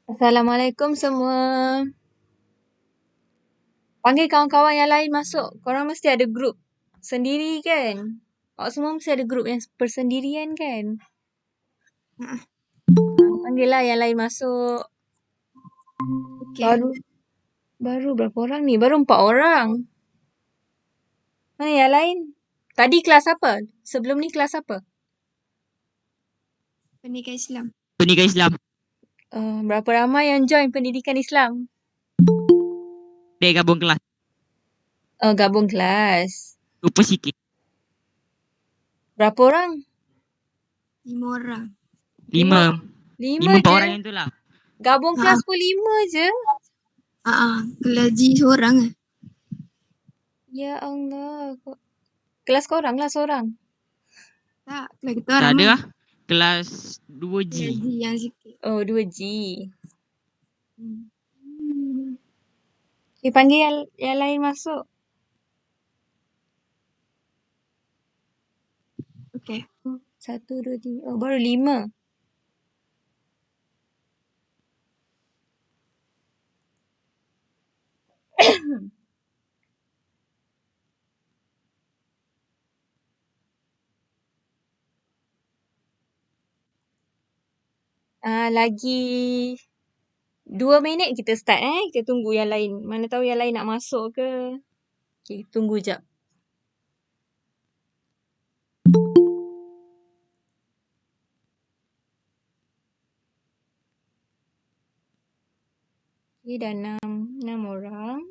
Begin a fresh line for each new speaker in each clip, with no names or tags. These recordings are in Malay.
Assalamualaikum semua. Panggil kawan-kawan yang lain masuk. Korang mesti ada grup sendiri kan? Awak semua mesti ada grup yang persendirian kan? Panggil lah yang lain masuk.
Okay.
Baru berapa orang ni? Baru 4 orang. Mana yang lain? Tadi kelas apa? Sebelum ni kelas apa?
Pendidikan Islam.
Pendidikan Islam.
Berapa ramai yang join pendidikan Islam?
Dia gabung kelas.
Gabung kelas.
Lupa sikit.
Berapa orang?
5 orang.
5
5
4
je?
orang yang tu lah.
Gabung kelas pun 5 je?
Kelas G seorang lah.
Ya Allah. Kelas korang lah seorang.
Tak, kelas kita
Tak
orang
ada
lah.
lah. Kelas 2G.
Kelas G yang sikit.
2G. Okay, panggil yang lain masuk.
Okay.
1, 2, 3. Baru 5. Lagi 2 minit kita start Kita tunggu yang lain. Mana tahu yang lain nak masuk ke. Okay, tunggu jap. Okay, dah 6 orang.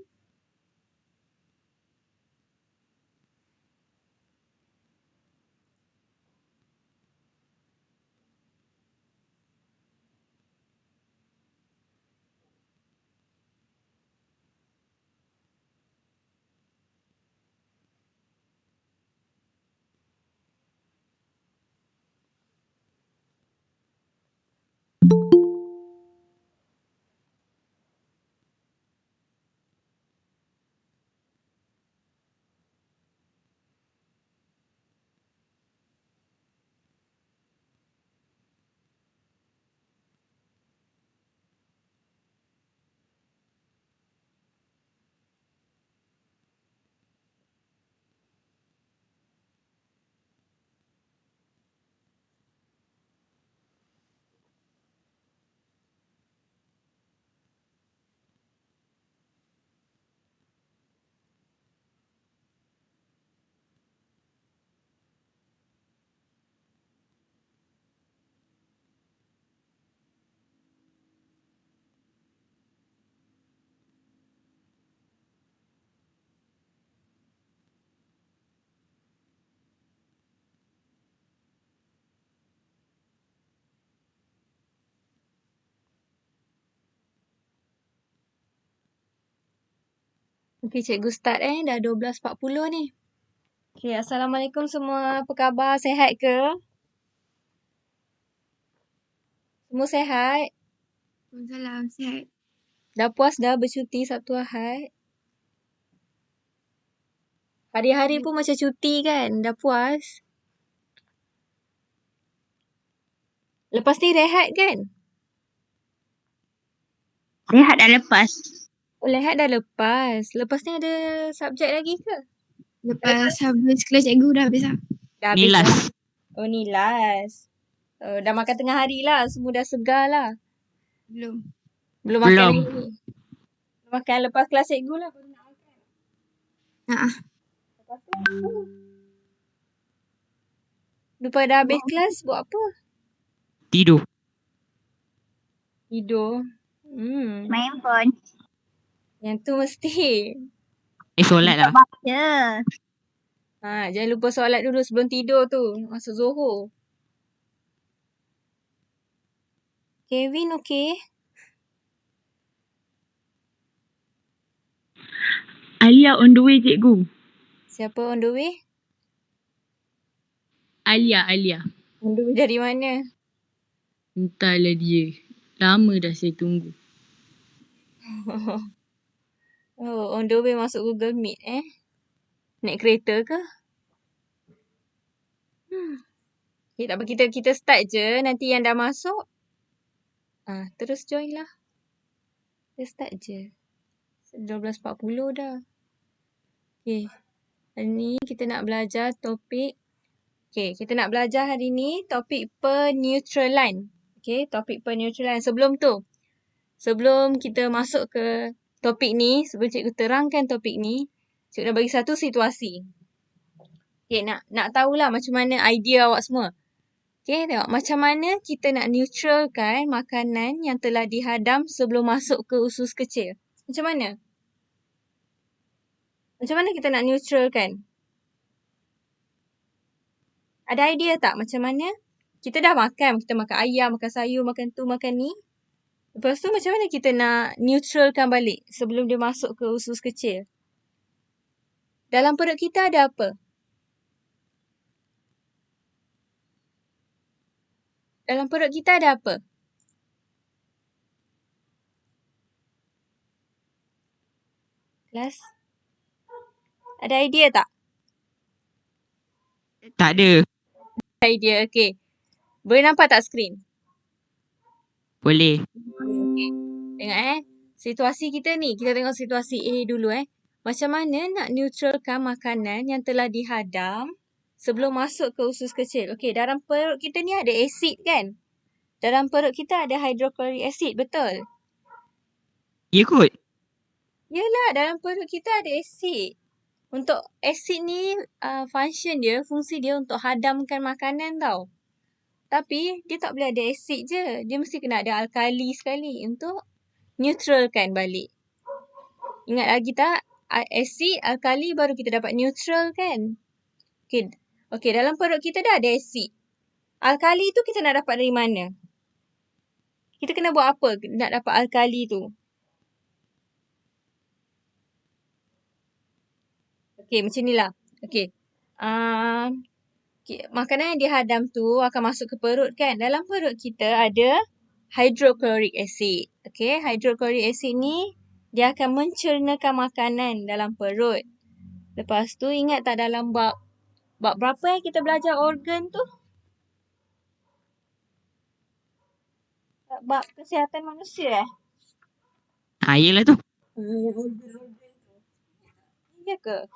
Okay, cikgu start Dah 12.40 ni. Okay, Assalamualaikum semua. Apa khabar? Sihat ke? Semua sihat?
Waalaikumsalam, sihat.
Dah puas dah bercuti Sabtu Ahad? Hari-hari pun macam cuti kan? Dah puas? Lepas ni rehat kan?
Rehat dah lepas.
Rehat dah lepas. Lepas ni ada subjek lagi ke?
Lepas habis kelas cikgu dah habis lah.
Dah
Ni
habis
last.
dah? Oh, ni last. Dah makan tengah hari lah. Semua dah segar lah.
Belum.
Belum makan
Belum.
lagi ni. Makan lepas kelas cikgu lah. Baru nak makan. Lepas tu apa? Lepas dah habis kelas buat apa?
Tidur.
Tidur.
Main phone.
Yang tu mesti.
Solat lah.
Baca.
Jangan lupa solat dulu sebelum tidur tu. Masuk Zuhur. Kevin okey?
Alia on the way, cikgu.
Siapa on the way?
Alia.
On the way dari mana?
Entahlah dia. Lama dah saya tunggu.
On the way masuk Google Meet Naik kereta ke? Okay, tak apa. Kita start je. Nanti yang dah masuk, terus join lah. Kita start je. 12.40 dah. Okay. Hari ni kita nak belajar topik. Okay, kita nak belajar hari ni topik peneutralan. Okay, topik peneutralan. Sebelum kita masuk ke topik ni, sebelum cikgu terangkan topik ni, cikgu nak bagi satu situasi. Okay, nak tahulah macam mana idea awak semua. Okay, tengok macam mana kita nak neutralkan makanan yang telah dihadam sebelum masuk ke usus kecil. Macam mana? Macam mana kita nak neutralkan? Ada idea tak macam mana? Kita dah makan. Kita makan ayam, makan sayur, makan tu, makan ni. Lepas tu macam mana kita nak neutralkan balik sebelum dia masuk ke usus kecil? Dalam perut kita ada apa? Dalam perut kita ada apa? Kelas? Ada idea tak?
Tak ada.
Idea, okay. Boleh nampak tak skrin?
Boleh.
Okay. Tengok situasi kita ni. Kita tengok situasi A dulu Macam mana nak neutralkan makanan yang telah dihadam sebelum masuk ke usus kecil? Okay, dalam perut kita ni ada asid kan? Dalam perut kita ada hydrochloric acid, betul?
Ya kot.
Yelah, dalam perut kita ada asid. Untuk asid ni, fungsi dia untuk hadamkan makanan tau. Tapi, dia tak boleh ada asid je. Dia mesti kena ada alkali sekali untuk neutralkan balik. Ingat lagi tak? Asid, alkali baru kita dapat neutral kan? Okay, dalam perut kita dah ada asid. Alkali tu kita nak dapat dari mana? Kita kena buat apa nak dapat alkali tu? Okay, macam ni lah. Okay. Makanan yang dihadam tu akan masuk ke perut kan? Dalam perut kita ada hydrochloric acid. Okay, hydrochloric acid ni dia akan mencernakan makanan dalam perut. Lepas tu ingat tak dalam bab berapa kita belajar organ tu? Bab kesihatan manusia
Yelah tu.
organ-organ tu. Ya ke?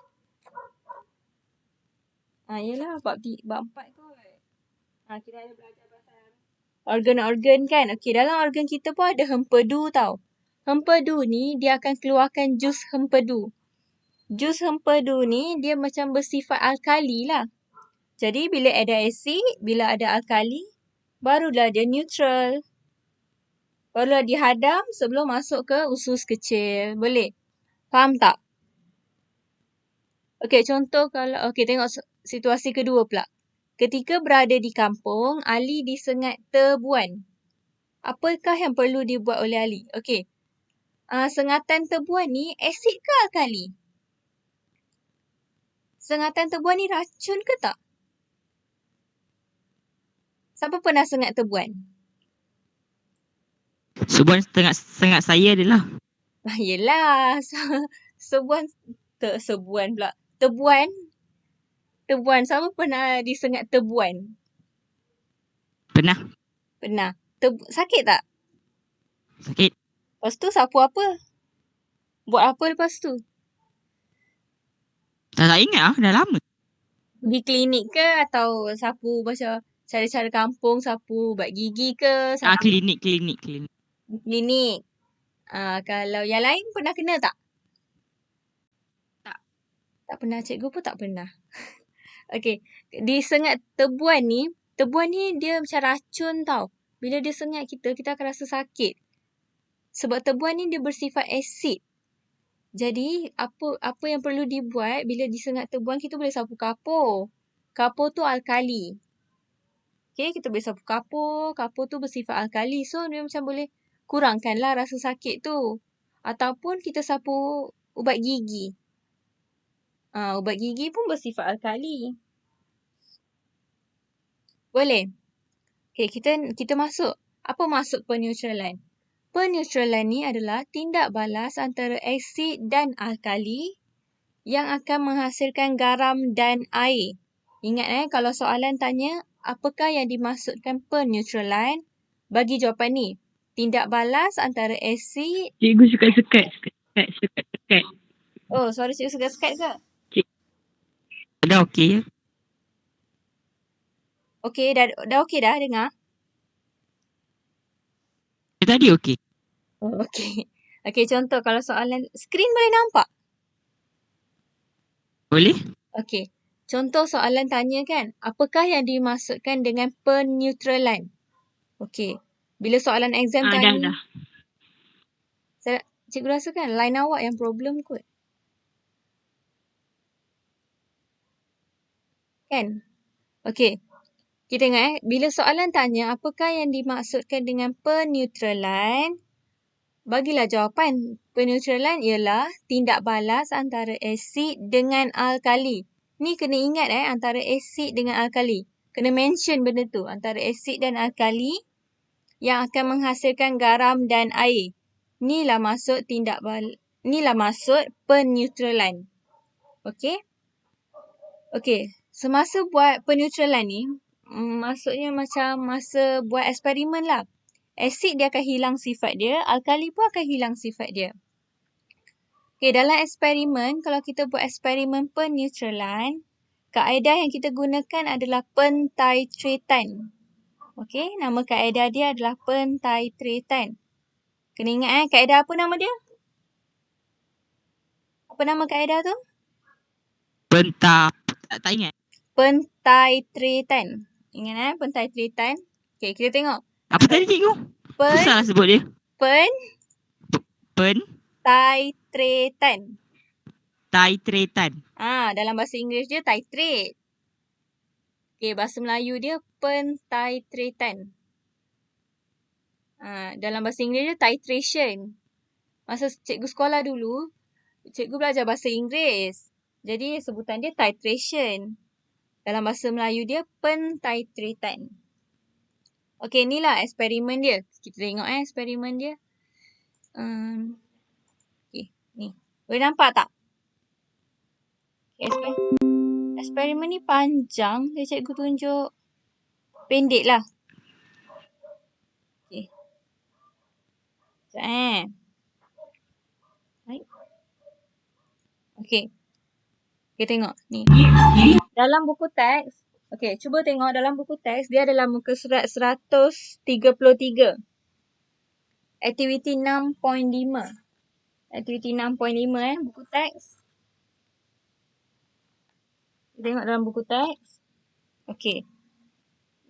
Yelah, bab 4 kot. Kita ada belajar pasal organ-organ kan. Okay, dalam organ kita pun ada hempedu tau. Hempedu ni dia akan keluarkan jus hempedu. Jus hempedu ni dia macam bersifat alkali lah. Jadi bila ada asid, bila ada alkali, barulah dia neutral. Barulah dihadam sebelum masuk ke usus kecil. Boleh? Faham tak? Okay, contoh kalau... Okay, tengok situasi kedua pula. Ketika berada di kampung, Ali disengat tebuan. Apakah yang perlu dibuat oleh Ali? Okay. Sengatan tebuan ni asid ke alkali? Sengatan tebuan ni racun ke tak? Siapa pernah sengat tebuan?
Sebuan sengat saya adalah.
Yelah. Sebuan pula. Tebuan. Siapa pernah disengat tebuan?
Pernah.
Sakit tak?
Sakit.
Lepas tu sapu apa? Buat apa lepas tu?
Tak ingat dah lama.
Pergi klinik ke atau sapu macam cara-cara kampung, sapu ubat gigi ke?
Klinik.
Klinik. Kalau yang lain pernah kena tak? Tak pernah. Cikgu pun tak pernah. Okay. Disengat tebuan ni dia macam racun tau. Bila dia sengat kita akan rasa sakit. Sebab tebuan ni dia bersifat asid. Jadi, apa yang perlu dibuat bila disengat tebuan, kita boleh sapu kapur. Kapur tu alkali. Okay, kita boleh sapu kapur. Kapur tu bersifat alkali. So, dia macam boleh kurangkanlah rasa sakit tu. Ataupun kita sapu ubat gigi. Ubat gigi pun bersifat alkali. Boleh? Okay, kita masuk. Apa maksud peneutralan? Peneutralan ni adalah tindak balas antara asid dan alkali yang akan menghasilkan garam dan air. Ingat kalau soalan tanya, apakah yang dimaksudkan peneutralan? Bagi jawapan ni. tindak balas antara asid.
Cikgu suka sekat.
Oh, suara cikgu sekat-sekat ke?
Dah okey ya?
Okey, dah okey dah dengar?
Tadi okey.
Oh, okey. Okey, contoh kalau soalan skrin boleh nampak?
Boleh?
Okey. Contoh soalan tanya kan, apakah yang dimaksudkan dengan peneutralan? Okey. Bila soalan exam tanya.
Dah.
Cikgu rasa kan line awak yang problem kot. Kan? Okey. Kita tengok bila soalan tanya apakah yang dimaksudkan dengan peneutralan, bagilah jawapan. Peneutralan ialah tindak balas antara asid dengan alkali. Ni kena ingat antara asid dengan alkali. Kena mention benda tu, antara asid dan alkali yang akan menghasilkan garam dan air. Inilah maksud peneutralan. Okey? Okey, semasa buat peneutralan ni, maksudnya macam masa buat eksperimen lah. Asid dia akan hilang sifat dia, alkali pun akan hilang sifat dia. Okey, dalam eksperimen, kalau kita buat eksperimen peneutralan, kaedah yang kita gunakan adalah pentitratan. Okey, nama kaedah dia adalah pentitratan. Kena ingat kaedah apa nama dia? Apa nama kaedah tu?
Tak ingat.
Pentitratan. Ingat pentitratan. Okey, kita tengok.
Apa tadi cikgu? Susah lah sebut dia.
Pentitratan.
Titratan.
Dalam bahasa Inggeris dia titrate. Okey, bahasa Melayu dia pentitratan. Dalam bahasa Inggeris dia titration. Masa cikgu sekolah dulu, cikgu belajar bahasa Inggeris. Jadi sebutan dia titration. Dalam bahasa Melayu dia pentitratan. Okey, inilah eksperimen dia. Kita tengok eksperimen dia. Okey, ni. Boleh nampak tak? Okay, eksperimen ni panjang. Dia cikgu tunjuk pendek lah. Okey. Sekejap Baik. Okey. Kita tengok ni. Dalam buku teks. Okey, cuba tengok dalam buku teks. Dia adalah muka surat 133. Aktiviti 6.5. Aktiviti 6.5 buku teks. Kita tengok dalam buku teks. Okey.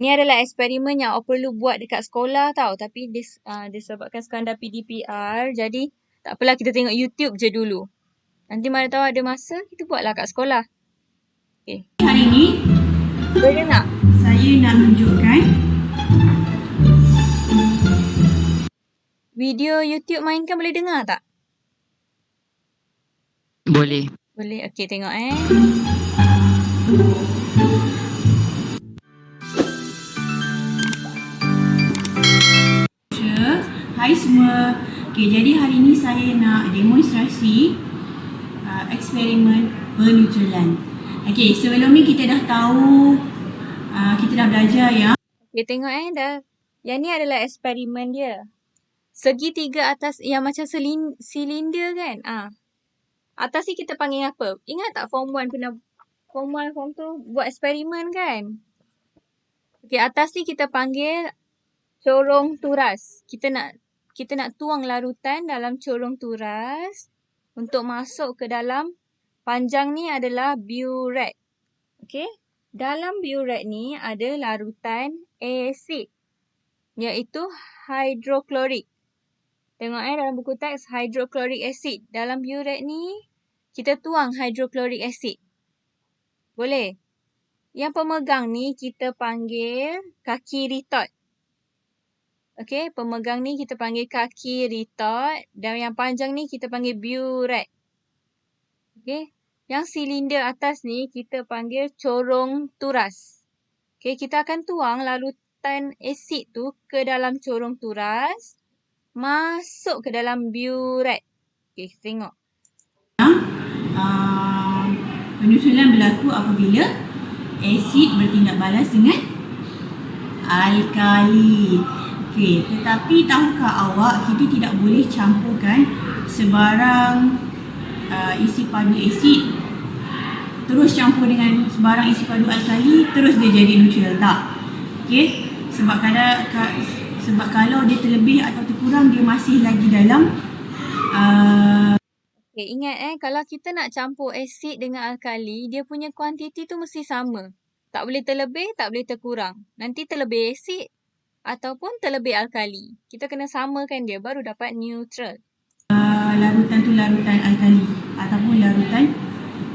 Ni adalah eksperimen yang awak perlu buat dekat sekolah tau. Tapi disebabkan sekarang dah PDPR. Jadi tak apalah, kita tengok YouTube je dulu. Nanti mana tahu ada masa, kita buatlah kat sekolah. Okey.
Hari ni
boleh dengar?
saya nak tunjukkan
Video YouTube mainkan boleh dengar tak?
Boleh.
Boleh. Okey, tengok
Hai semua. Okey, jadi hari ni saya nak demonstrasi eksperimen peneutralan. Okey, sebelum ni kita dah tahu, kita dah belajar ya.
Okey, tengok dah. Yang ni adalah eksperimen dia. Segitiga atas yang macam silinder kan? Atas ni kita panggil apa? Ingat tak form 1 pernah form 1, form 2 buat eksperimen kan? Okey, atas ni kita panggil corong turas. Kita nak tuang larutan dalam corong turas untuk masuk ke dalam, panjang ni adalah burette. Okey? Dalam burette ni ada larutan asid, iaitu hidroklorik. Tengok dalam buku teks hidroklorik acid. Dalam burette ni kita tuang hidroklorik acid. Boleh? Yang pemegang ni kita panggil kaki retort. Okey, pemegang ni kita panggil kaki retort dan yang panjang ni kita panggil burette. Okey, yang silinder atas ni kita panggil corong turas. Okey, kita akan tuang larutan asid tu ke dalam corong turas, masuk ke dalam burette. Okey, kita tengok.
Peneutralan berlaku apabila asid bertindak balas dengan alkali. Okey, tetapi tahukah awak kita tidak boleh campurkan sebarang isi padu asid terus campur dengan sebarang isi padu alkali terus dia jadi neutral, tak. Okey, sebab kalau dia terlebih atau terkurang dia masih lagi dalam
Okay, ingat kalau kita nak campur asid dengan alkali, dia punya kuantiti tu mesti sama. Tak boleh terlebih, tak boleh terkurang. Nanti terlebih asid ataupun terlebih alkali. Kita kena samakan dia baru dapat neutral.
larutan tu larutan alkali ataupun larutan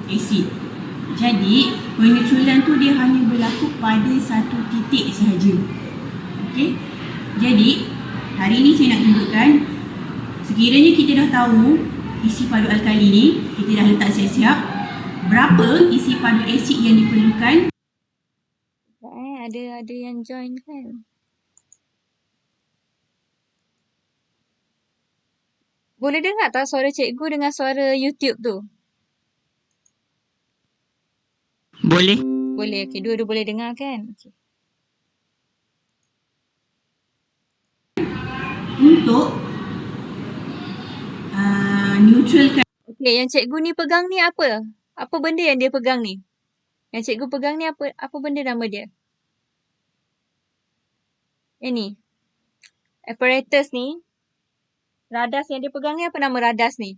asid. Jadi, peneutralan tu dia hanya berlaku pada satu titik sahaja. Okey. Jadi, hari ni saya nak tunjukkan sekiranya kita dah tahu isi padu alkali ni, kita dah letak siap-siap, berapa isi padu asid yang diperlukan.
Ada yang join kan? Boleh dengar tak suara cikgu dengan suara YouTube tu?
Boleh.
Boleh, okey. Dua-dua boleh dengar kan? Okay.
Untuk neutralkan.
Okey, yang cikgu ni pegang ni apa? Apa benda yang dia pegang ni? Yang cikgu pegang ni apa benda nama dia? Ni. Apparatus ni. Radas yang dia pegang ni apa nama radas ni?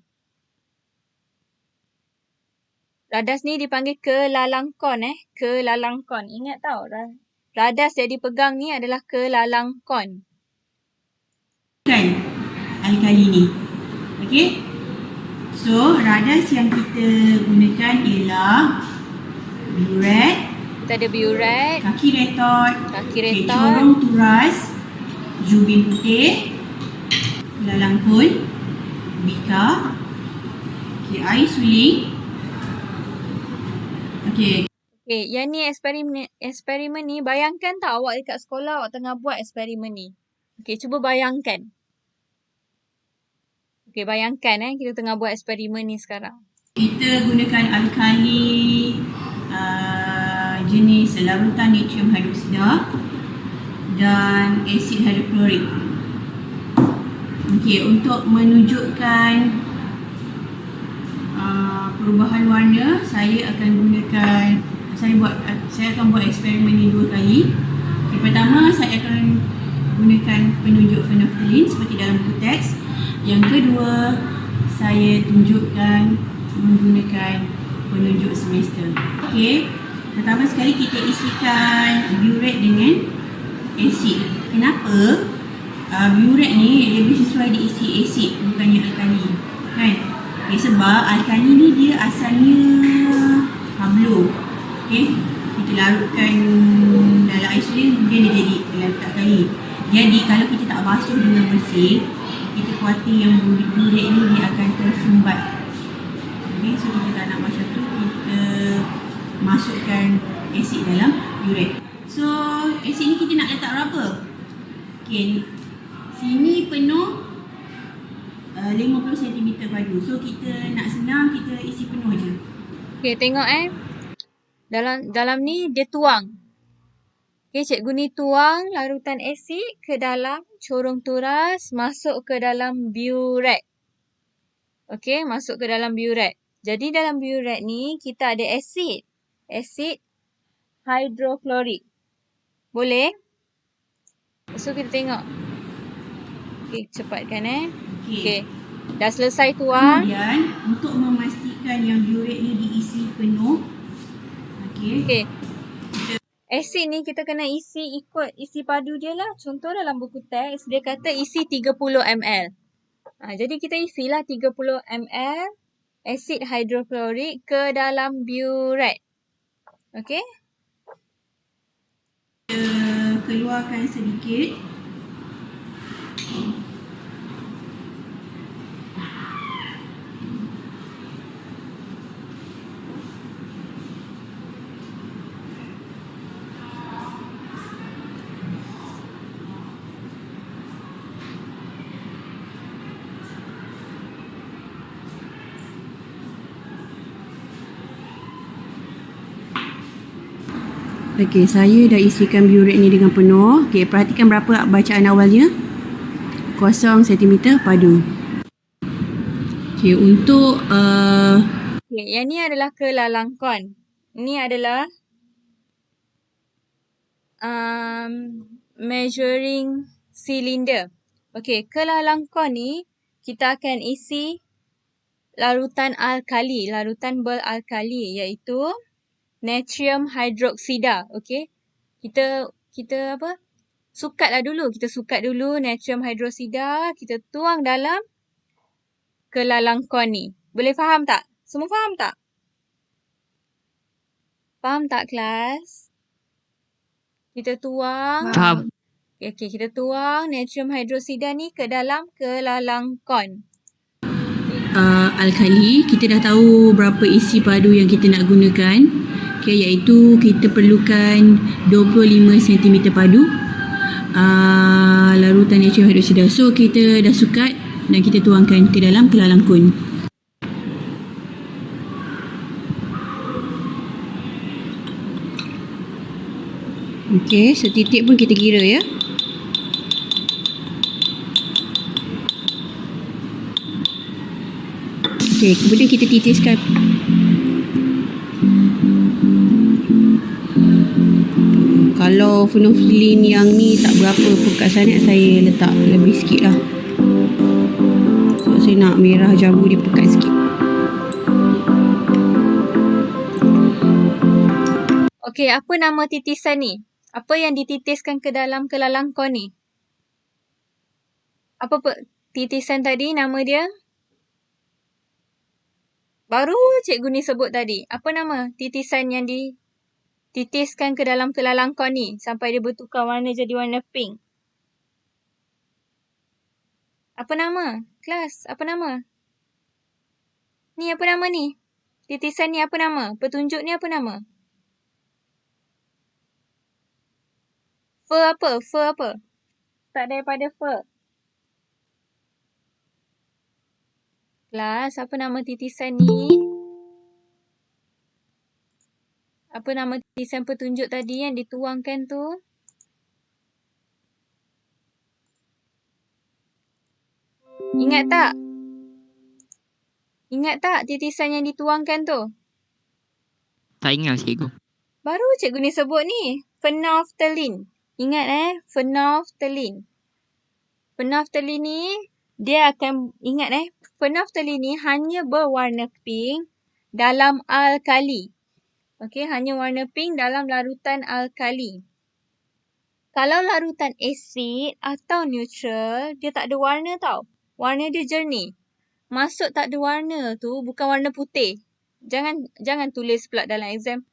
Radas ni dipanggil kelalangkon kelalangkon. Ingat tau, radas yang dipegang ni adalah kelalangkon.
Alkali ni. Okey. So, radas yang kita gunakan ialah biuret.
Kita ada biuret,
Kaki retot.
kaki retot,
Corong turas. Jubin putih. Kelalangkon. Bika. Okey, air suling. Okey.
Okay, yang ni eksperimen ni, bayangkan tak awak dekat sekolah awak tengah buat eksperimen ni. Okay, cuba bayangkan. Okay, bayangkan kita tengah buat eksperimen ni sekarang.
Kita gunakan alkali jenis larutan natrium hidroksida dan asid hidroklorik. Okey, untuk menunjukkan perubahan warna, saya akan buat eksperimen ni 2 kali. Okay, pertama saya akan gunakan penunjuk phenolphthalein seperti dalam buku teks. Yang kedua, saya tunjukkan menggunakan penunjuk semester. Okey, pertama sekali kita isikan biuret dengan asid. Kenapa biuret ni lebih sesuai diisi asid bukannya alkali, kan? Okay, sebab alkali ni dia asalnya pablo. Okey, kita larutkan dalam air suling kemudian dia jadi larutan alkali. Jadi kalau kita tak basuh dengan bersih, kita khawatir yang biuret ni dia akan tersumbat. Okay, so kita tak nak macam tu, kita masukkan asid dalam biuret. So asid ni kita nak letak berapa? Okay, sini penuh 50 cm padu. So kita nak senang, kita isi penuh je.
Okay, tengok Dalam ni dia tuang. Okay, cikgu ni tuang larutan asid ke dalam corong turas, masuk ke dalam biuret. Okay, masuk ke dalam biuret. Jadi dalam biuret ni kita ada asid. Asid hidroklorik. Boleh? So kita tengok. Okay, cepatkan Okay. Dah selesai tuang.
Kemudian untuk memastikan yang biuret ni diisi penuh.
Okay. Asid ni kita kena isi ikut isi padu dia lah. Contoh dalam buku teks dia kata isi 30 ml. Jadi kita isilah 30 ml asid hidroklorik ke dalam biuret. Okay.
Keluarkan sedikit. Okey, saya dah isikan biuret ni dengan penuh. Okey, perhatikan berapa bacaan awalnya. 0 cm padu. Okey, untuk
Okay, yang ni adalah kelalangkon. Ini adalah measuring cylinder. Okay, kelalangkon ni kita akan isi larutan alkali, larutan beralkali iaitu natrium hydroksida. Okay, kita apa? Sukatlah dulu. Kita sukat dulu natrium hydroksida, kita tuang dalam kelalangkon ni. Boleh faham tak? Semua faham tak? Faham tak kelas? Kita tuang.
Faham.
Okay, kita tuang natrium hydroksida ni ke dalam kelalangkon.
alkali, kita dah tahu berapa isi padu yang kita nak gunakan. Okay, iaitu kita perlukan 25 cm padu. Larutan natrium hydroksida. So, kita dah sukat dan kita tuangkan ke dalam kelalangkon. Okey, setitik pun kita kira ya. Okey, kemudian kita titiskan. Kalau phenolphthalein yang ni tak berapa pekat sangat, saya letak lebih sikit lah. Sebab saya nak merah jambu dia pekat sikit.
Okey, apa nama titisan ni? Apa yang dititiskan ke dalam kelalangkon ni? Apa titisan tadi nama dia? Baru cikgu ni sebut tadi. Apa nama titisan yang dititiskan ke dalam kelalangkon ni sampai dia bertukar warna jadi warna pink? Apa nama? Kelas, apa nama? Ni apa nama ni? Titisan ni apa nama? Petunjuk ni apa nama? Fur apa? Fur apa? Start daripada fur. Kelas, apa nama titisan ni? Apa nama titisan petunjuk tadi yang dituangkan tu? Ingat tak? Ingat tak titisan yang dituangkan tu?
Tak ingat cikgu.
Baru cikgu ni sebut ni. Phenolphthalein. Ingat phenolphthalein. Phenolphthalein ni dia akan ingat phenolphthalein ni hanya berwarna pink dalam alkali. Okey, hanya warna pink dalam larutan alkali. Kalau larutan asid atau neutral, dia tak ada warna tau. Warna dia jernih. Maksud tak ada warna tu bukan warna putih. Jangan tulis pula dalam exam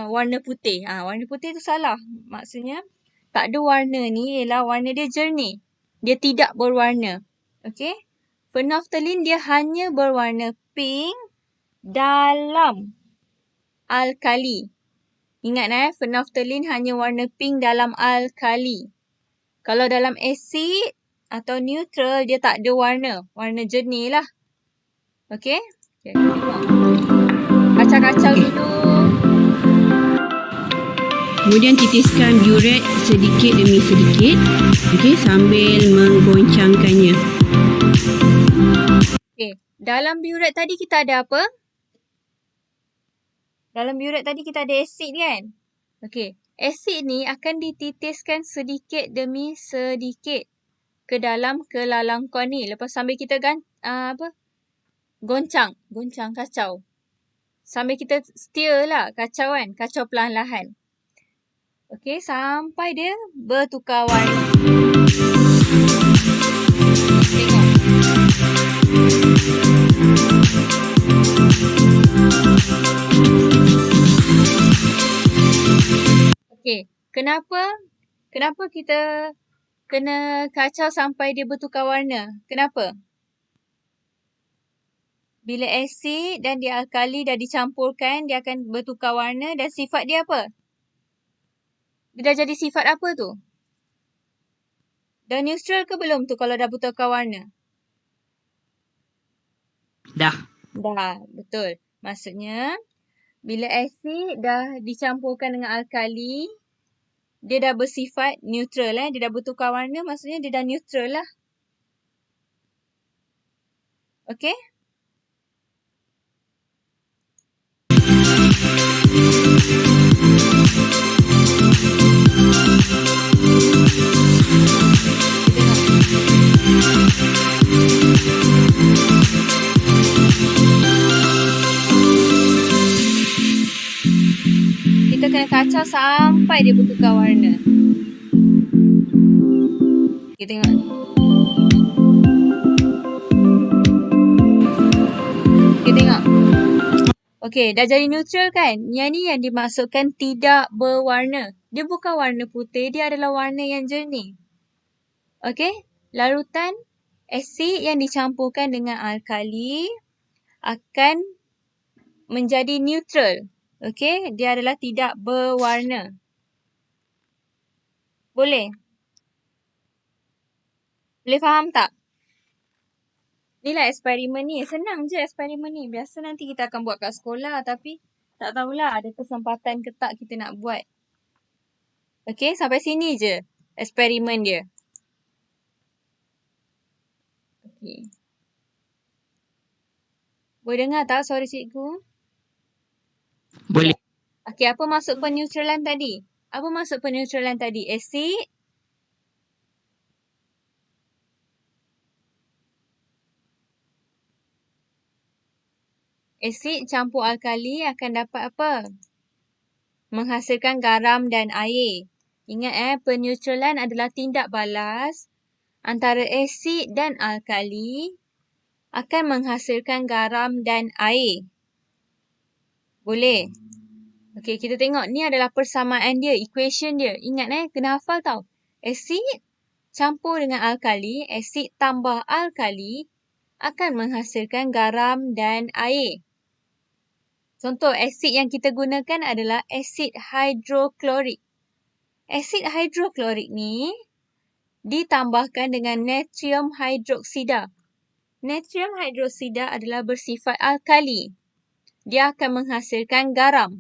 warna putih. Warna putih tu salah. Maksudnya tak ada warna ni ialah warna dia jernih. Dia tidak berwarna. Okey? Phenolphthalein dia hanya berwarna pink dalam alkali. Ingat phenolphthalein hanya warna pink dalam alkali. Kalau dalam asid atau neutral dia tak ada warna. Warna jernih lah. Okey? Okay, kacau-kacau dulu.
Kemudian titiskan biuret sedikit demi sedikit. Okey, sambil menggoncangkannya.
Okey, dalam biuret tadi kita ada apa? Dalam biuret tadi kita ada asid kan? Okey, asid ni akan dititiskan sedikit demi sedikit ke dalam kelalangkon ni. Lepas sambil kita goncang, kacau. Sambil kita stir lah, kacau kan? Kacau perlahan-lahan. Okey, sampai dia bertukar warna. Tengok. Okey, kenapa kita kena kacau sampai dia bertukar warna? Kenapa? Bila asid dan dia alkali dah dicampurkan, dia akan bertukar warna dan sifat dia apa? Dia dah jadi sifat apa tu? Dah neutral ke belum tu kalau dah bertukar warna?
Dah.
Dah, betul. Maksudnya, Bila asid dah dicampurkan dengan alkali, dia dah bersifat neutral. Dia dah bertukar warna, maksudnya dia dah neutral lah. Okay? Kita kena kacau sampai dia bertukar warna. Kita tengok ni. Kita tengok. Okey, dah jadi neutral kan? Yang ni yang dimaksudkan tidak berwarna. Dia bukan warna putih, dia adalah warna yang jernih. Okey, larutan asid yang dicampurkan dengan alkali akan menjadi neutral. Okey, dia adalah tidak berwarna. Boleh? Boleh faham tak? Inilah eksperimen ni. Senang je eksperimen ni. Biasa nanti kita akan buat kat sekolah tapi tak tahulah ada kesempatan ke tak kita nak buat. Okey, sampai sini je eksperimen dia. Okey. Boleh dengar tak suara cikgu?
Boleh.
Okey, apa maksud peneutralan tadi? Apa maksud peneutralan tadi? Asid campur alkali akan dapat apa? Menghasilkan garam dan air. Ingat peneutralan adalah tindak balas antara asid dan alkali akan menghasilkan garam dan air. Boleh? Okey, kita tengok ni adalah persamaan dia, equation dia. Ingat kena hafal tau. Asid campur dengan alkali, asid tambah alkali akan menghasilkan garam dan air. Contoh asid yang kita gunakan adalah asid hidroklorik. Asid hidroklorik ni ditambahkan dengan natrium hidroksida. Natrium hidroksida adalah bersifat alkali. Dia akan menghasilkan garam.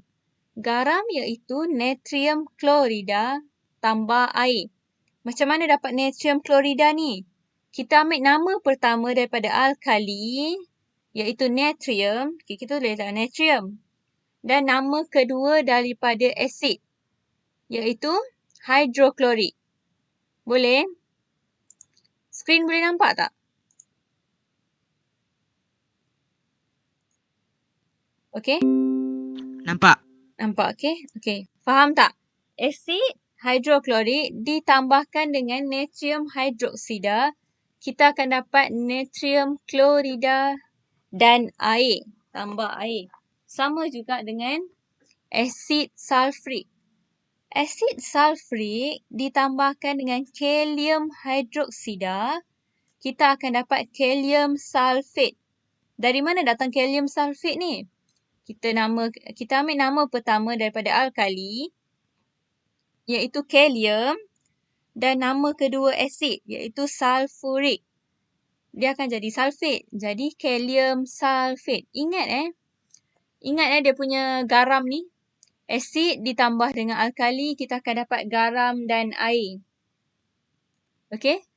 Garam iaitu natrium klorida tambah air. Macam mana dapat natrium klorida ni? Kita ambil nama pertama daripada alkali iaitu natrium. Okay, kita boleh letak natrium. Dan nama kedua daripada asid iaitu hidroklorik. Boleh? Skrin boleh nampak tak? Okey?
Nampak?
Nampak, okey? Okey. Faham tak? Asid hidroklorik ditambahkan dengan natrium hidroksida, kita akan dapat natrium klorida dan air. Tambah air. Sama juga dengan asid sulfurik. Asid sulfurik ditambahkan dengan kalium hidroksida, kita akan dapat kalium sulfate. Dari mana datang kalium sulfate ni? Kita ambil nama pertama daripada alkali iaitu kalium dan nama kedua asid iaitu sulfurik. Dia akan jadi sulfate. Jadi kalium sulfate. Ingat dia punya garam ni. Asid ditambah dengan alkali, kita akan dapat garam dan air. Okey?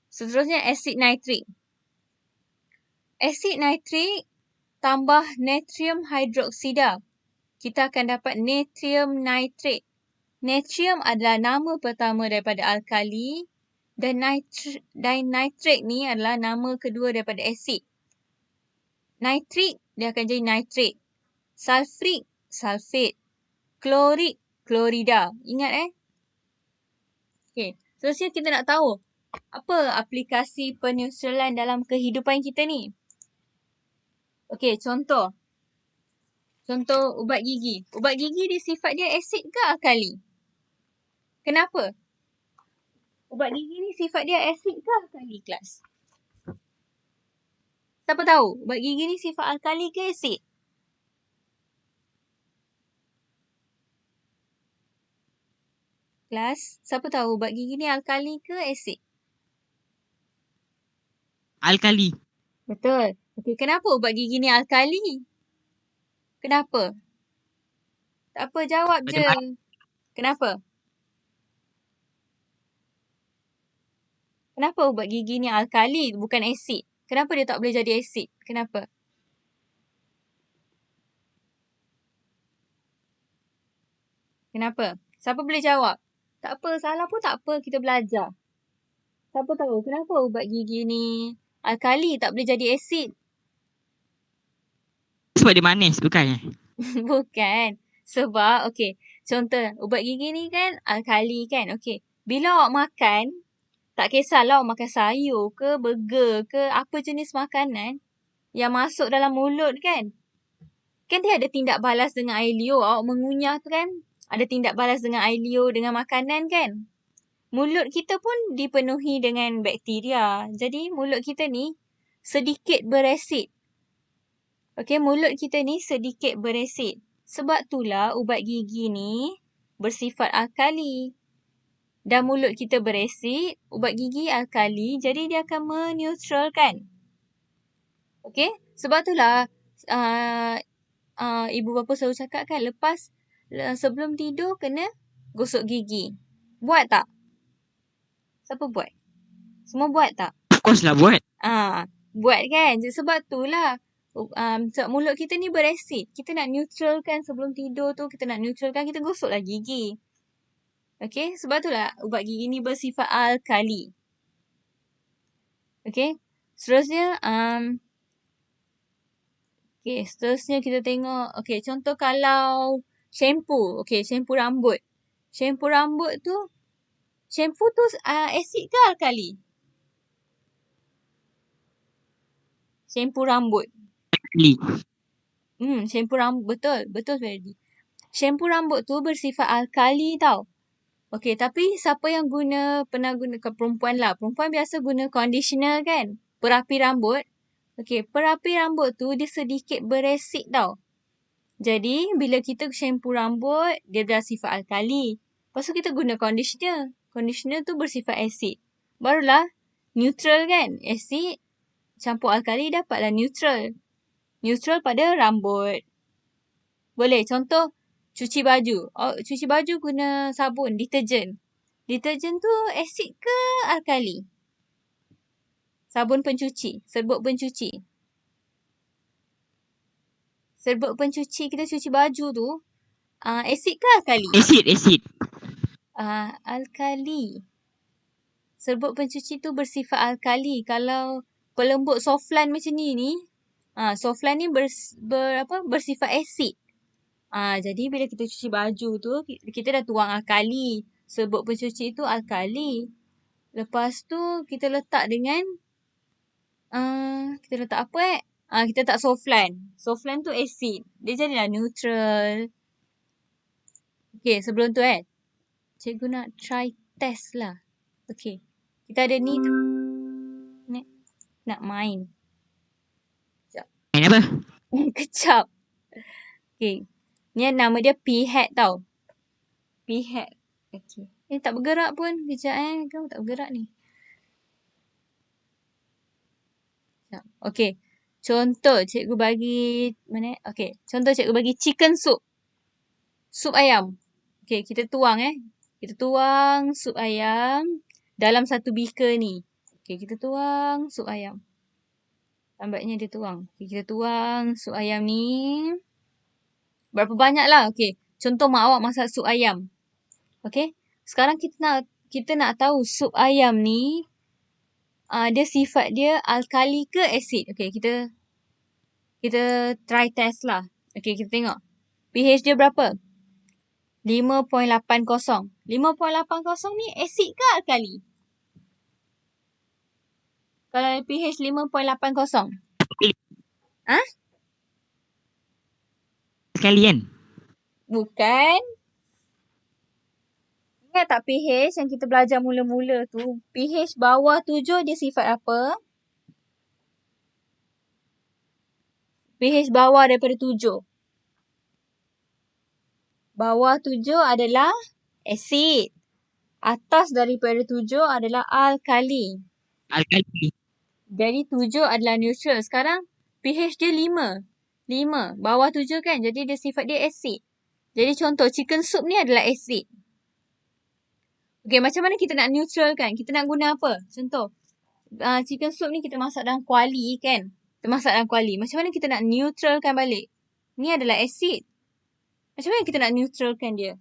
Seterusnya asid nitrik. Asid nitrik tambah natrium hidroksida, kita akan dapat natrium nitrate. Natrium adalah nama pertama daripada alkali dan nitrate ni adalah nama kedua daripada asid. Nitrik dia akan jadi nitrate. Sulfurik, sulfate. Klorik, klorida. Ingat Okey, seterusnya kita nak tahu apa aplikasi peneutralan dalam kehidupan kita ni. Okey, contoh ubat gigi. Ubat gigi dia sifat dia asid ke alkali? Kenapa? Ubat gigi ni sifat dia asid ke alkali, kelas? Siapa tahu? Ubat gigi ni sifat alkali ke asid? Kelas, siapa tahu ubat gigi ni alkali ke asid?
Alkali.
Betul. Okey, kenapa ubat gigi ni alkali? Kenapa? Tak apa, jawab
Ada
je. Kenapa? Kenapa ubat gigi ni alkali bukan asid? Kenapa dia tak boleh jadi asid? Kenapa? Kenapa? Siapa boleh jawab? Tak apa, salah pun tak apa, kita belajar. Siapa tahu kenapa ubat gigi ni alkali tak boleh jadi asid?
Sebab dia manis, bukan?
Bukan. Sebab, okey, contoh ubat gigi ni kan alkali kan? Okey, bila awak makan, tak kisahlah awak makan sayur ke, burger ke, apa jenis makanan yang masuk dalam mulut kan? Kan dia ada tindak balas dengan air liur. Awak mengunyah tu kan, ada tindak balas dengan air liur dengan makanan kan? Mulut kita pun dipenuhi dengan bakteria. Jadi mulut kita ni sedikit beresid. Okey, mulut kita ni sedikit beresid. Sebab itulah ubat gigi ni bersifat alkali. Dan mulut kita beresid, ubat gigi alkali, jadi dia akan meneutralkan. Okey, sebab itulah ibu bapa selalu cakap kan, sebelum tidur kena gosok gigi. Buat tak? Siapa buat? Semua buat tak?
Of course lah buat.
Buat kan? Sebab itulah sebab mulut kita ni beresid. Kita nak neutralkan sebelum tidur tu, kita nak neutralkan, kita gosoklah gigi. Okey, sebab itulah ubat gigi ni bersifat alkali. Okey, seterusnya seterusnya kita tengok, okey, contoh kalau shampoo, okey, shampoo rambut. Shampoo rambut tu, shampoo tu asid ke alkali? Shampoo rambut.
Alkali.
Shampoo rambut, betul Verdi. Shampoo rambut tu bersifat alkali tau. Okey, tapi siapa yang pernah guna, perempuan lah. Perempuan biasa guna conditioner kan? Perapi rambut. Okey, perapi rambut tu dia sedikit beresid tau. Jadi, bila kita shampoo rambut, dia bersifat alkali. Lepas tu kita guna conditioner. Conditioner tu bersifat asid. Barulah neutral kan? Asid campur alkali dapatlah neutral. Neutral pada rambut. Boleh. Contoh, cuci baju. Cuci baju guna sabun, deterjen. Deterjen tu asid ke alkali? Sabun pencuci, serbuk pencuci. Serbuk pencuci kita cuci baju tu, asid ke alkali?
Asid.
Alkali. Serbuk pencuci tu bersifat alkali. Kalau pelembut Softlan macam ni, Softlan ni bersifat asid. Jadi bila kita cuci baju tu, kita dah tuang alkali. Serbuk pencuci tu alkali. Lepas tu kita letak dengan kita letak apa kita letak Softlan. Softlan tu asid. Dia jadilah neutral. Okay, sebelum tu cikgu nak try test lah. Okay. Kita ada ni tu. Nak main.
Main apa?
Kejap. Okay. Ni nama dia P-hat tau. P-hat. Okay. Tak bergerak pun. Kejap Kamu tak bergerak ni. Kejap. Okay. Contoh cikgu bagi. Mana? Okay. Contoh cikgu bagi chicken soup. Sup ayam. Okay. Kita tuang Kita tuang sup ayam dalam satu beaker ni. Okay. Kita tuang sup ayam. Lambatnya dia tuang. Okay, kita tuang sup ayam ni. Berapa banyak lah. Okay. Contoh mak awak masak sup ayam. Okay. Sekarang kita nak tahu sup ayam ni dia sifat dia alkali ke asid. Okay. Kita try test lah. Okay. Kita tengok. pH dia berapa? 5.80. 5.80 ni asid ke alkali? Kalau pH 5.80.
Sekalian.
Bukan. Ingat tak pH yang kita belajar mula-mula tu? pH bawah 7 dia sifat apa? pH bawah daripada 7. Bawah 7 adalah asid. Atas daripada 7 adalah alkali.
Alkali.
Jadi 7 adalah neutral. Sekarang pH dia 5. 5. Bawah 7 kan? Jadi dia sifat dia asid. Jadi contoh chicken soup ni adalah asid. Okay, macam mana kita nak neutralkan? Kita nak guna apa? Contoh, chicken soup ni kita masak dalam kuali kan? Kita masak dalam kuali. Macam mana kita nak neutralkan balik? Ni adalah asid. Macam mana kita nak neutralkan dia?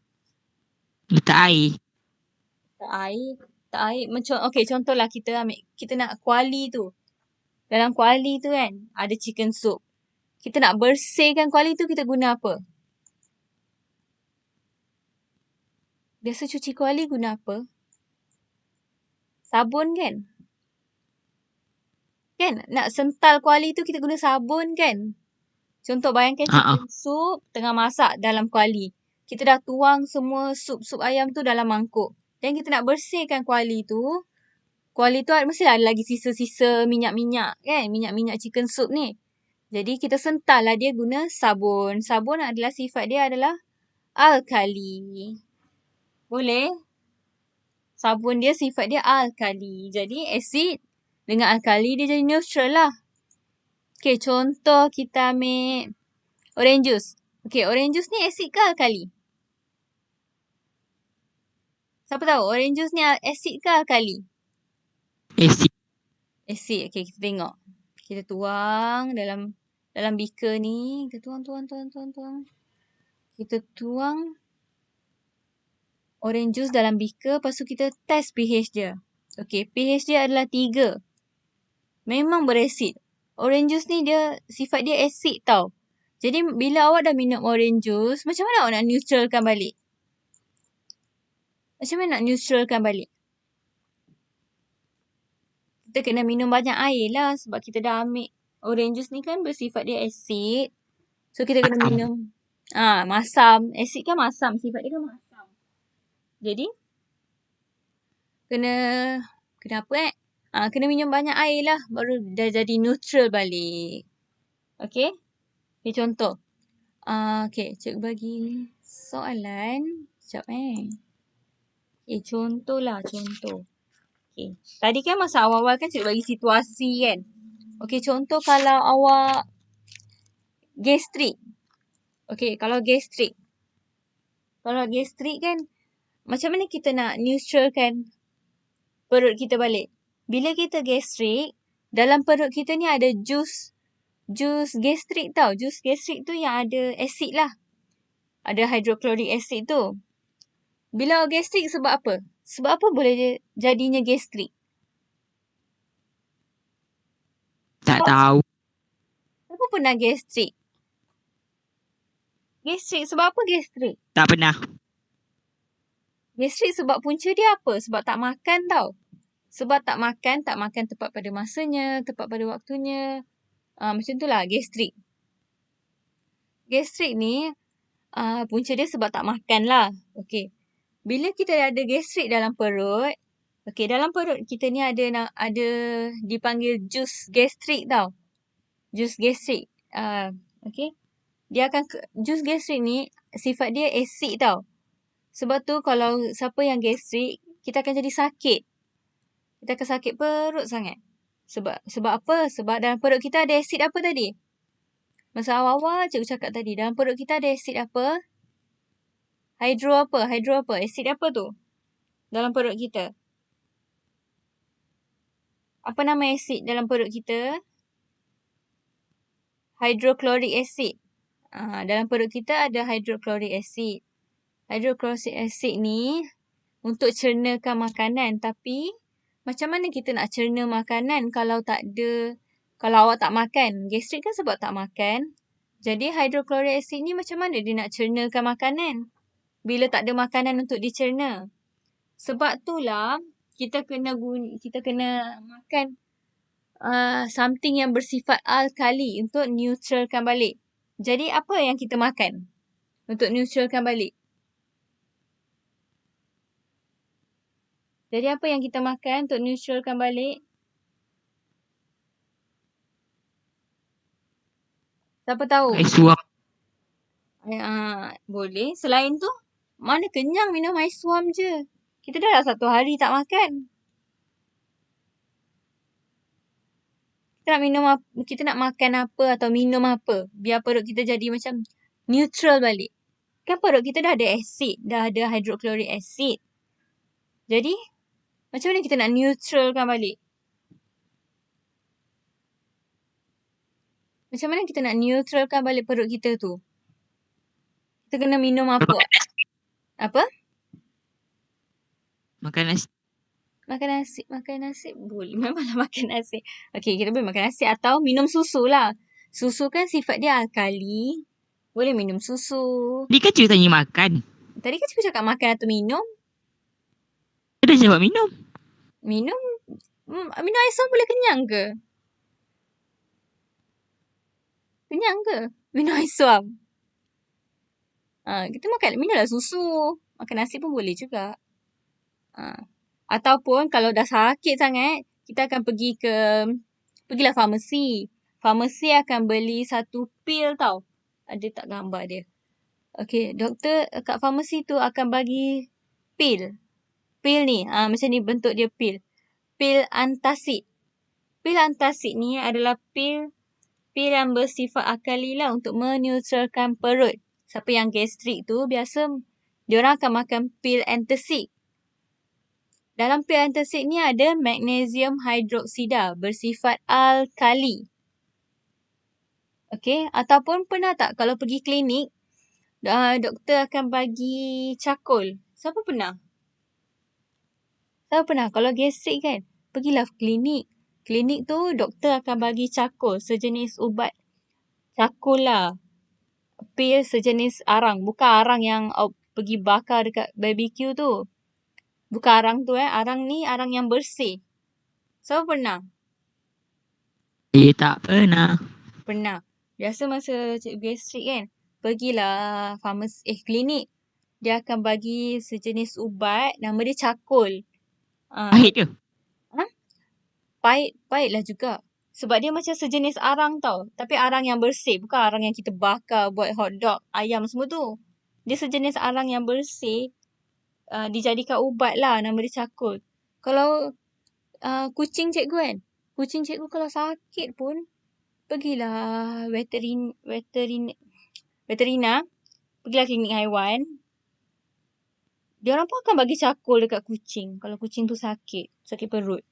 Letak air.
Tak air. Okay, contohlah kita nak kuali tu. Dalam kuali tu kan, ada chicken soup. Kita nak bersihkan kuali tu, kita guna apa? Biasa cuci kuali guna apa? Sabun kan? Kan? Nak sental kuali tu kita guna sabun kan? Contoh bayangkan chicken soup tengah masak dalam kuali. Kita dah tuang semua sup ayam tu dalam mangkuk. Dan kita nak bersihkan kuali tu. Kuali tu mestilah ada lagi sisa-sisa minyak-minyak kan? Minyak-minyak chicken soup ni. Jadi kita sental lah dia guna sabun. Sabun adalah sifat dia adalah alkali. Boleh? Sabun dia sifat dia alkali. Jadi asid dengan alkali dia jadi neutral lah. Okay, contoh kita ambil orange juice. Okay, orange juice ni asid ke alkali? Siapa tahu orange juice ni asid ke alkali?
Asid.
Asid. Okay, kita tengok. Kita tuang dalam beaker ni. Kita tuang. Kita tuang orange juice dalam beaker. Lepas tu kita test pH dia. Okay, pH dia adalah 3. Memang berasid. Orange juice ni sifat dia asid tau. Jadi bila awak dah minum orange juice, macam mana awak nak neutralkan balik? Kita kena minum banyak air lah sebab kita dah ambil orange juice ni kan bersifat dia asid. So kita kena minum. Masam. Asid kan masam. Sifat dia kan masam. Jadi kena apa kena minum banyak air lah baru dah jadi neutral balik. Okay? Okay, contoh. Okay, cikgu bagi soalan. Sekejap Okay, contoh. Okay. Tadi kan masa awal-awal kan cikgu bagi situasi kan. Okay, contoh kalau awak gastrik. Okay, kalau gastrik kan, macam mana kita nak neutralkan perut kita balik? Bila kita gastrik, dalam perut kita ni ada jus gastrik tau. Jus gastrik tu yang ada asid lah. Ada hydrochloric acid tu. Bila gastrik sebab apa? Sebab apa boleh jadinya gastrik?
Tak tahu.
Siapa pernah gastrik? Gastrik sebab apa gastrik?
Tak pernah.
Gastrik sebab punca dia apa? Sebab tak makan tau. Sebab tak makan tepat pada masanya, tepat pada waktunya. Macam tu lah gastrik. Gastrik ni punca dia sebab tak makan lah. Okay. Bila kita ada gastrik dalam perut, okay, dalam perut kita ni ada dipanggil jus gastrik tau. Jus gastrik. Okay. Jus gastrik ni sifat dia asid tau. Sebab tu kalau siapa yang gastrik, kita akan jadi sakit. Kita akan sakit perut sangat. Sebab apa? Sebab dalam perut kita ada asid apa tadi? Masa awal-awal cikgu cakap tadi, dalam perut kita ada asid apa? Hydro apa? Asid apa tu? Dalam perut kita. Apa nama asid dalam perut kita? Hydrochloric acid. Dalam perut kita ada hydrochloric acid. Hydrochloric acid ni untuk cernakan makanan. Tapi macam mana kita nak cerna makanan kalau awak tak makan? Gastrik kan sebab tak makan. Jadi hydrochloric acid ni macam mana dia nak cernakan makanan? Bila tak ada makanan untuk dicerna. Sebab itulah kita kena makan something yang bersifat alkali untuk neutralkan balik. Jadi apa yang kita makan untuk neutralkan balik? Jadi apa yang kita makan untuk neutralkan balik? Siapa tahu?
Air suam.
Boleh. Selain tu, mana kenyang minum air suam je. Kita dah 1 hari tak makan. Kita nak makan apa atau minum apa. Biar perut kita jadi macam neutral balik. Kan perut kita dah ada asid, dah ada hydrochloric acid. Jadi, macam mana kita nak neutralkan balik? Macam mana kita nak neutralkan balik perut kita tu? Kita kena minum apa? Apa?
Makan nasi.
Makan nasi boleh. Memanglah makan nasi. Okey, kita boleh makan nasi atau minum susu lah. Susu kan sifat dia alkali. Boleh minum susu.
Dia kan cikgu tanya makan.
Tadi kan cikgu cakap makan atau minum.
Dia dah jawab minum.
Minum air suam boleh kenyang ke? Kenyang ke? Minum air suam. Kita minumlah susu. Makan nasi pun boleh juga. Ataupun kalau dah sakit sangat, kita akan pergilah farmasi. Farmasi akan beli satu pil tau. Ada tak gambar dia? Okey, doktor kat farmasi tu akan bagi pil. Pil ni, macam ni bentuk dia pil. Pil antacid. Pil antacid ni adalah pil yang bersifat alkali lah untuk meneutralkan perut. Siapa yang gastrik tu, biasa diorang akan makan pil antacid. Dalam pil antacid ni ada magnesium hydroksida bersifat alkali. Okey, ataupun pernah tak kalau pergi klinik, doktor akan bagi cakul. Siapa pernah? Kalau gastrik kan, pergilah klinik. Klinik tu doktor akan bagi cakul, sejenis ubat cakul lah. Pil sejenis arang, bukan arang yang pergi bakar dekat barbecue tu. Bukan arang tu arang ni arang yang bersih. Siapa pernah?
Tak pernah.
Pernah. Biasa masa cikgu gastrik kan, pergilah klinik. Dia akan bagi sejenis ubat, nama dia cakul.
Pahit ke?
Pahitlah juga. Sebab dia macam sejenis arang tau. Tapi arang yang bersih. Bukan arang yang kita bakar buat hot dog, ayam semua tu. Dia sejenis arang yang bersih. Dijadikan ubat lah. Nama dia cakul. Kalau kucing cikgu kan. Kucing cikgu kalau sakit pun, pergilah veterina. Pergilah klinik haiwan. Diorang pun akan bagi cakul dekat kucing. Kalau kucing tu sakit perut.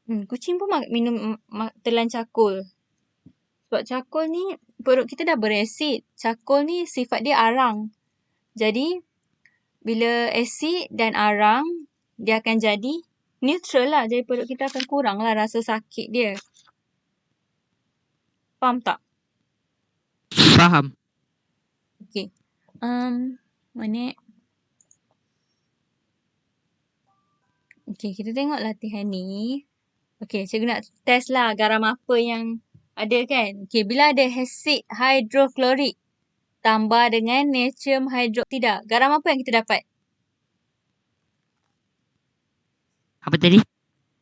Kucing pun minum telan cakul. Sebab cakul ni, perut kita dah berasid. Cakul ni sifat dia arang. Jadi, bila asid dan arang, dia akan jadi neutral lah. Jadi perut kita akan kurang lah rasa sakit dia. Faham tak?
Faham.
Okay. Mana? Okay, kita tengok latihan ni. Okay, cikgu nak test lah garam apa yang ada kan. Okay, bila ada asid hidroklorik tambah dengan natrium hidroksida, garam apa yang kita dapat?
Apa tadi?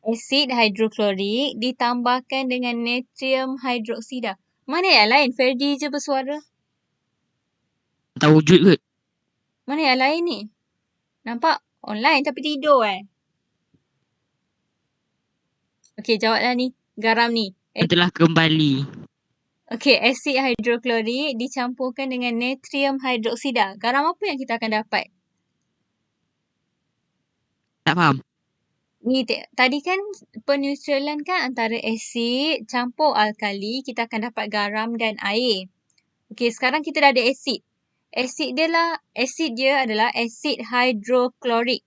Asid hidroklorik ditambahkan dengan natrium hidroksida. Mana yang lain? Ferdi je bersuara.
Tak wujud ke?
Mana yang lain ni? Nampak online tapi tidur Okey, jawablah ni. Garam ni.
Telah kembali.
Okey, asid hidroklorik dicampurkan dengan natrium hidroksida. Garam apa yang kita akan dapat?
Tak faham.
Ni tadi kan peneutralan kan antara asid campur alkali, kita akan dapat garam dan air. Okey, sekarang kita dah ada asid. Asid dia adalah asid hidroklorik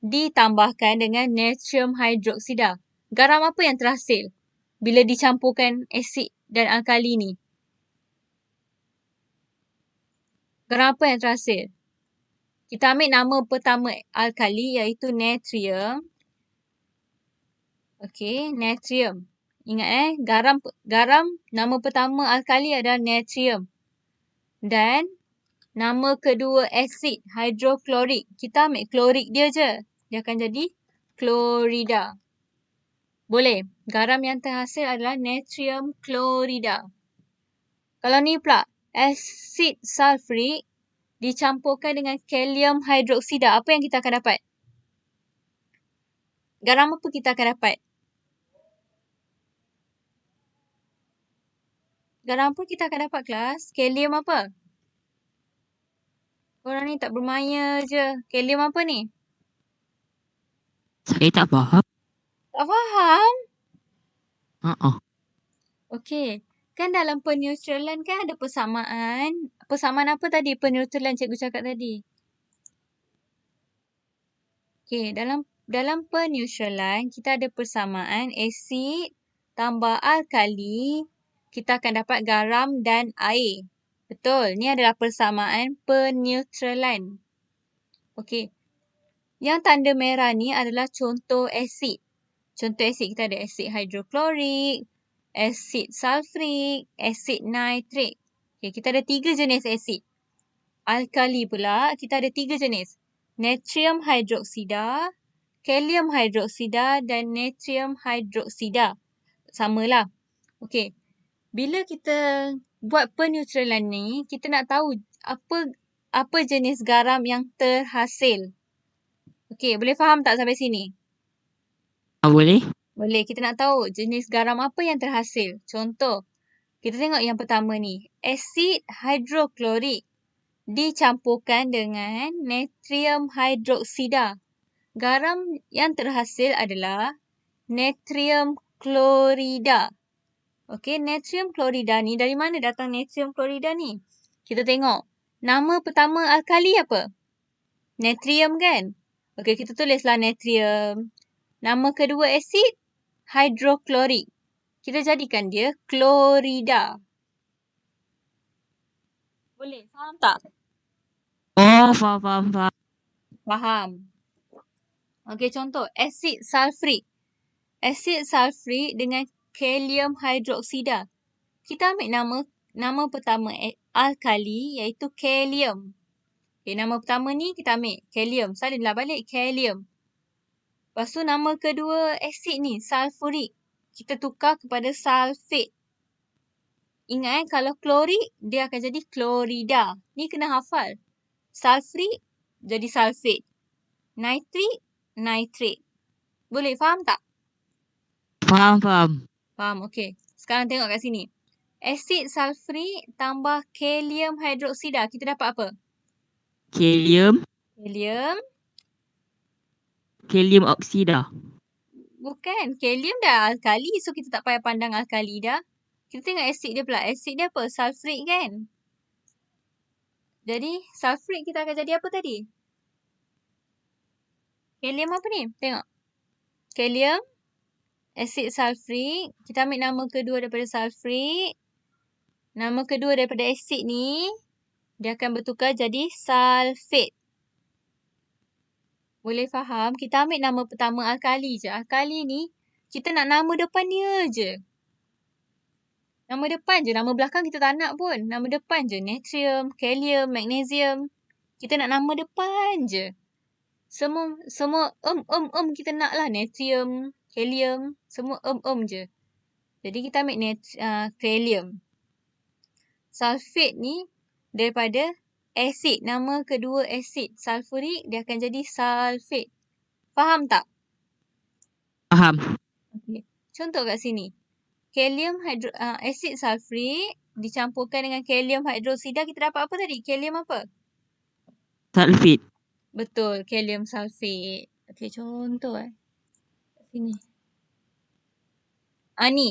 ditambahkan dengan natrium hidroksida. Garam apa yang terhasil bila dicampurkan asid dan alkali ni? Garam apa yang terhasil? Kita ambil nama pertama alkali iaitu natrium. Okey, natrium. Ingat garam nama pertama alkali adalah natrium. Dan nama kedua asid hidroklorik. Kita ambil klorik dia je. Dia akan jadi klorida. Boleh. Garam yang terhasil adalah natrium klorida. Kalau ni pula, asid sulfurik dicampurkan dengan kalium hidroksida. Apa yang kita akan dapat? Garam apa kita akan dapat? Garam apa kita akan dapat kelas? Kalium apa? Korang ni tak bermaya je. Kalium apa ni?
Saya tak faham.
Tak faham?
Okay.
Okey. Kan dalam peneutralan kan ada persamaan. Persamaan apa tadi peneutralan cikgu cakap tadi? Okey, dalam peneutralan kita ada persamaan asid tambah alkali, kita akan dapat garam dan air. Betul. Ni adalah persamaan peneutralan. Okey. Yang tanda merah ni adalah contoh asid. Contoh asid kita ada asid hidroklorik, asid sulfurik, asid nitrik. Okay, kita ada 3 jenis asid. Alkali pula, kita ada 3 jenis. Natrium hidroksida, kalium hidroksida dan natrium hidroksida. Samalah. Okey. Bila kita buat peneutralan ni, kita nak tahu apa jenis garam yang terhasil. Okey, boleh faham tak sampai sini?
Boleh?
Boleh. Kita nak tahu jenis garam apa yang terhasil. Contoh, kita tengok yang pertama ni. Asid hidroklorik dicampurkan dengan natrium hidroksida. Garam yang terhasil adalah natrium klorida. Okey, natrium klorida ni, dari mana datang natrium klorida ni? Kita tengok. Nama pertama alkali apa? Natrium kan? Okey, kita tulislah natrium. Nama kedua asid hidroklorik. Kita jadikan dia klorida. Boleh? Faham tak?
Oh, faham.
Faham. Okey, contoh. Asid sulfurik. Asid sulfurik dengan kalium hidroksida. Kita ambil nama pertama alkali iaitu kalium. Okay, nama pertama ni kita ambil kalium. Salinlah balik kalium. Lepas tu nama kedua asid ni sulfurik. Kita tukar kepada sulfate. Ingat kalau klorik dia akan jadi klorida. Ni kena hafal. Sulfurik jadi sulfate. Nitrik, nitrate. Boleh faham tak?
Faham.
Faham, okey. Sekarang tengok kat sini. Asid sulfurik tambah kalium hidroksida. Kita dapat apa?
Kalium oksida.
Bukan. Kalium dah alkali. So, kita tak payah pandang alkali dah. Kita tengok asid dia pula. Asid dia apa? Sulfurik kan? Jadi, sulfurik kita akan jadi apa tadi? Kalium apa ni? Tengok. Kalium, asid sulfurik. Kita ambil nama kedua daripada sulfurik. Nama kedua daripada asid ni, dia akan bertukar jadi sulfate. Boleh faham? Kita ambil nama pertama alkali je. Alkali ni, kita nak nama depan dia je. Nama depan je. Nama belakang kita tak nak pun. Nama depan je. Natrium, kalium, magnesium. Kita nak nama depan je. Semua kita nak lah. Natrium, kalium, semua je. Jadi kita ambil kalium. Sulfate ni daripada asid. Nama kedua asid sulfurik dia akan jadi sulfate. Faham tak?
Faham.
Okay. Contoh kat sini. Asid sulfurik dicampurkan dengan kalium hidroksida. Kita dapat apa tadi? Kalium apa?
Sulfate.
Betul. Kalium sulfate. Okey, contoh kat sini. Ni.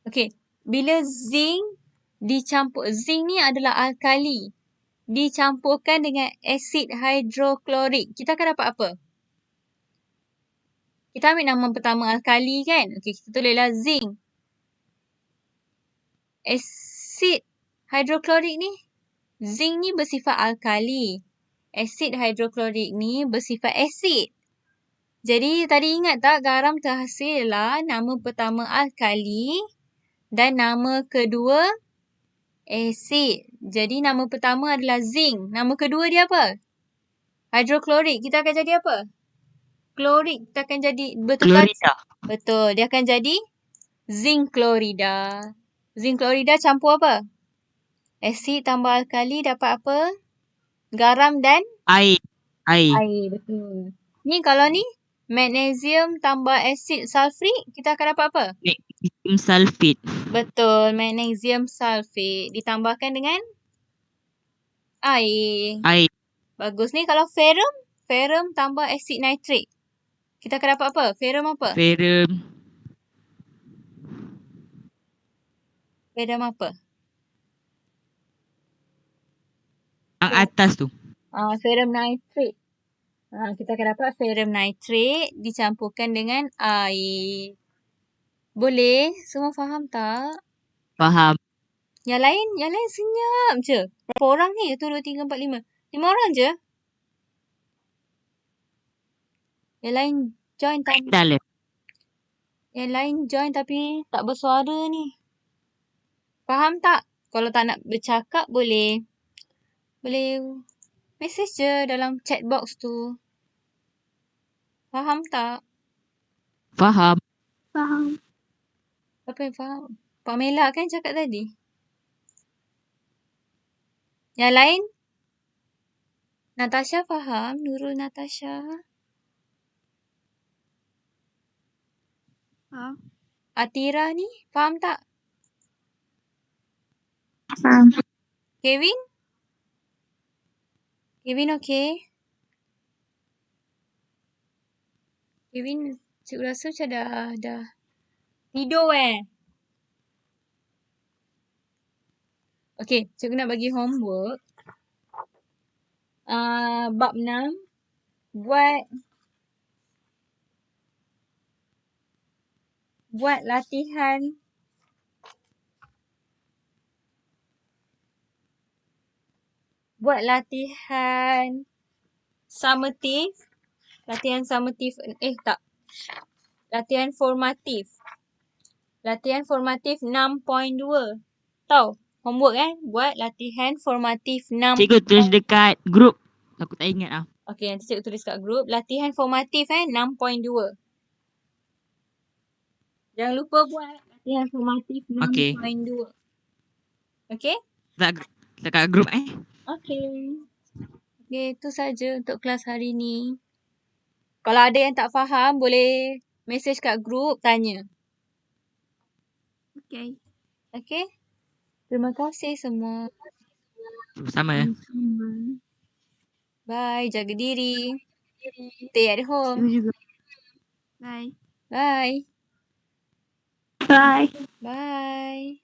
Okey. Bila zinc ni adalah alkali. Dicampurkan dengan asid hidroklorik. Kita akan dapat apa? Kita ambil nama pertama alkali kan? Okey, kita tulislah zinc. Asid hidroklorik ni. Zinc ni bersifat alkali. Asid hidroklorik ni bersifat asid. Jadi, tadi ingat tak garam terhasil lah nama pertama alkali dan nama kedua asid. Jadi, nama pertama adalah zinc. Nama kedua dia apa? Hidroklorik. Kita akan jadi apa? Klorik. Kita akan jadi bertukar.
Klorida.
Betul. Dia akan jadi zinc klorida. Zinc klorida campur apa? Asid tambah alkali dapat apa? Garam dan
Air.
air. Betul. Ni kalau ni magnesium tambah asid sulfurik, kita akan dapat apa?
Magnesium sulfate.
Betul. Magnesium sulfate ditambahkan dengan Air.
Air.
Bagus. Ni kalau ferrum, ferrum tambah asid nitrik. Kita akan dapat apa? Ferrum apa?
Ferrum.
Ferrum apa?
Yang atas tu.
Ferrum nitrit. Kita akan dapat ferrum nitrit dicampurkan dengan air. Boleh? Semua faham tak?
Faham.
Yang lain senyap je. Berapa orang ni? 1, 2, 3, 4, 5. 5 orang je. Yang lain join tapi
Dalam.
tapi tak bersuara ni. Faham tak? Kalau tak nak bercakap boleh message je dalam chat box tu. Faham tak?
Faham.
Faham.
Apa yang faham? Pak Melak kan cakap tadi? Yang lain? Natasha faham? Nurul Natasha?
Faham.
Atira ni? Faham tak?
Faham.
Kevin? Kevin okey? Kevin, cikgu rasa macam dah tidur Okey, cikgu nak bagi homework. Bab 6. Buat latihan summative. Latihan formatif. Latihan formatif 6.2. Tahu? Homework buat latihan formatif 6.
Cikgu tulis dekat grup. Aku tak ingat lah.
Okey, nanti cikgu tulis kat grup. Latihan formatif 6.2. Jangan lupa buat latihan formatif 6.2. Okey?
Dekat grup
Okey, itu saja untuk kelas hari ni. Kalau ada yang tak faham, boleh message kat grup, tanya.
Okay.
Okey? Terima kasih semua.
Sama ya.
Sama.
Bye. Jaga diri. Stay at home.
Cikgu juga. Bye.
Bye.
Bye.
Bye.